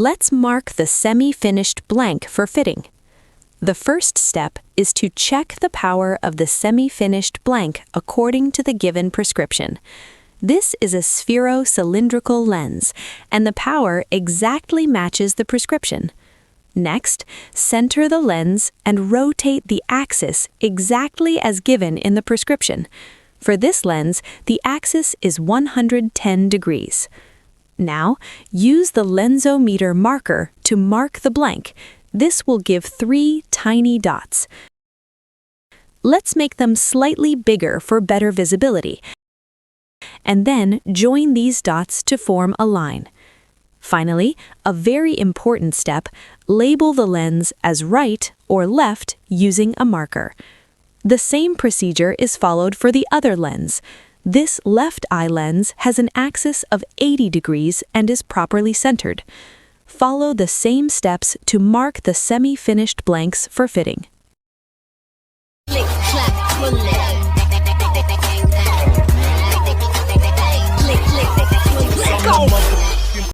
Let's mark the semi-finished blank for fitting. The first step is to check the power of the semi-finished blank according to the given prescription. This is a sphero-cylindrical lens, and the power exactly matches the prescription. Next, center the lens and rotate the axis exactly as given in the prescription. For this lens, the axis is 110 degrees. Now, use the Lensometer marker to mark the blank. This will give 3 tiny dots. Let's make them slightly bigger for better visibility, and then join these dots to form a line. Finally, a very important step, label the lens as right or left using a marker. The same procedure is followed for the other lens. This left eye lens has an axis of 80 degrees and is properly centered. Follow the same steps to mark the semi-finished blanks for fitting. Click, clap, pull it.